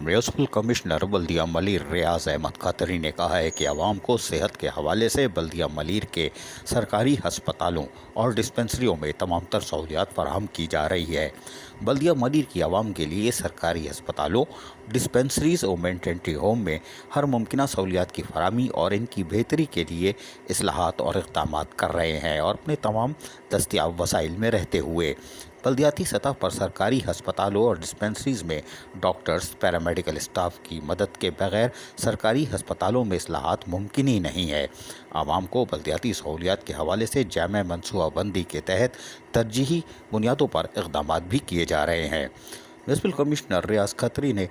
Municipal commissioner बल्दिया मलिर रियाज अहमद खत्री ने कहा है कि आवाम को सेहत के हवाले से बल्दिया मलिर के सरकारी हस्पतालों और डिस्पेंसरियों में तमाम तर सहूलियात फराहम की जा रही है। बल्दिया मलिर की आवाम के लिए सरकारी हस्पतालों, डिस्पेंसरीज और मेटरनिटी होम में हर मुमकिन सहूलियात की फराहमी और इनकी बेहतरी के लिए इस्लाहात और इक़दाम कर रहे हैं और अपने तमाम दस्तियाब वसाइल में रहते हुए बल्दियाती सतह पर सरकारी हस्पतालों और डिस्पेंसरीज में डॉक्टर्स, पैरामेडिकल स्टाफ की मदद के बगैर सरकारी हस्पतालों में इस्लाहात मुमकिन ही नहीं है। आवाम को बल्दियाती सहूलियात के हवाले से जामे मनसूबाबंदी के तहत तरजीही बुनियादों पर इक़दाम भी किए जा रहे हैं। म्यूनिसिपल कमिश्नर रियाज खत्री ने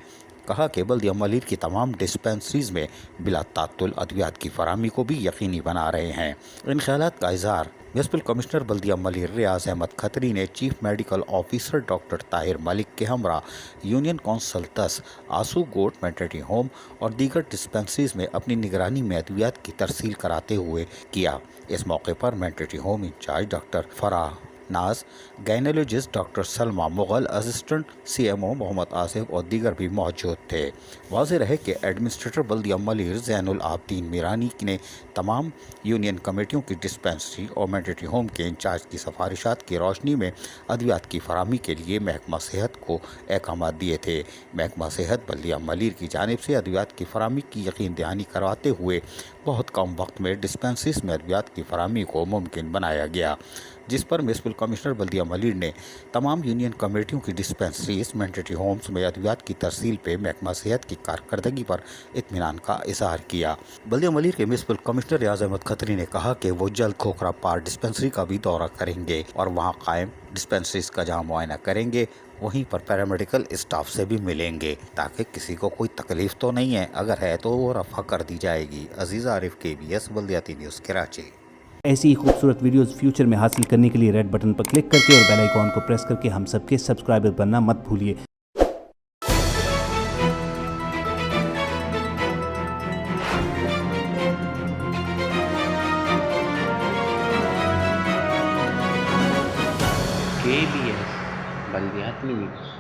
कहा कि बल्दिया मलिर की तमाम डिस्पेंसरीज में बिला तात्तुल अद्वियात की फराहमी को भी यकीनी बना रहे हैं। इन ख्यालात का इज़हार म्यूनिसिपल कमिश्नर बल्दिया मलिर रियाज अहमद खत्री ने chief medical officer doctor Tahir Malik के हमरा यूनियन काउंसिल 10 आंसू गोट मेटरनिटी होम और दीगर डिस्पेंसरीज में अपनी निगरानी में अद्वियात की तरसील कराते हुए किया। इस मौके पर maternity home incharge doctor Farah Naz, gynaecologist doctor Salma Mughal, assistant CMO Mohammad Asif और दीगर भी मौजूद थे। वाज़ेह रहे कि एडमिनिस्ट्रेटर बल्दिया मलिर ज़ैनुल आबदीन मीरानी ने तमाम यूनियन कमेटियों की डिस्पेंसरी और मेटरनिटी होम के इंचार्ज की सिफारिशात की रोशनी में अद्वियात की फराहमी के लिए महकमा सेहत को अहकाम दिए थे। महकमा सेहत बल्दिया मलिर की जानिब से अद्वियात की फराहमी की यकीन दहानी करवाते हुए बहुत कम वक्त में डिस्पेंसरीज में अद्वियात की फराहमी को मुमकिन बनाया गया, जिस पर म्यूनिसिपल कमिश्नर बल्दिया मलिर ने तमाम यूनियन कमेटियों की डिस्पेंसरीज, मेटरनिटी होम्स में अद्वियात की तरसील पे महकमा सेहत की कारकर्दगी पर इत्मीनान का इजहार किया। बल्दिया मलिर के म्यूनिसिपल कमिश्नर रियाज अहमद खत्री ने कहा कि वो जल्द खोखरा पार डिस्पेंसरी का भी दौरा करेंगे और वहाँ कायम डिस्पेंसरीज का जहाँ मुआयना करेंगे वहीं पर पैरामेडिकल स्टाफ से भी मिलेंगे ताकि किसी को कोई तकलीफ तो नहीं है, अगर है तो वो रफ़ा कर दी जाएगी। अजीज़ आरिफ, KBS बल्दियाती न्यूज़ कराची। ऐसी ही खूबसूरत वीडियोस फ्यूचर में हासिल करने के लिए रेड बटन पर क्लिक करके और बेल आइकॉन को प्रेस करके हम सबके सब्सक्राइबर बनना मत भूलिए। KBS बल्दियाती न्यूज़।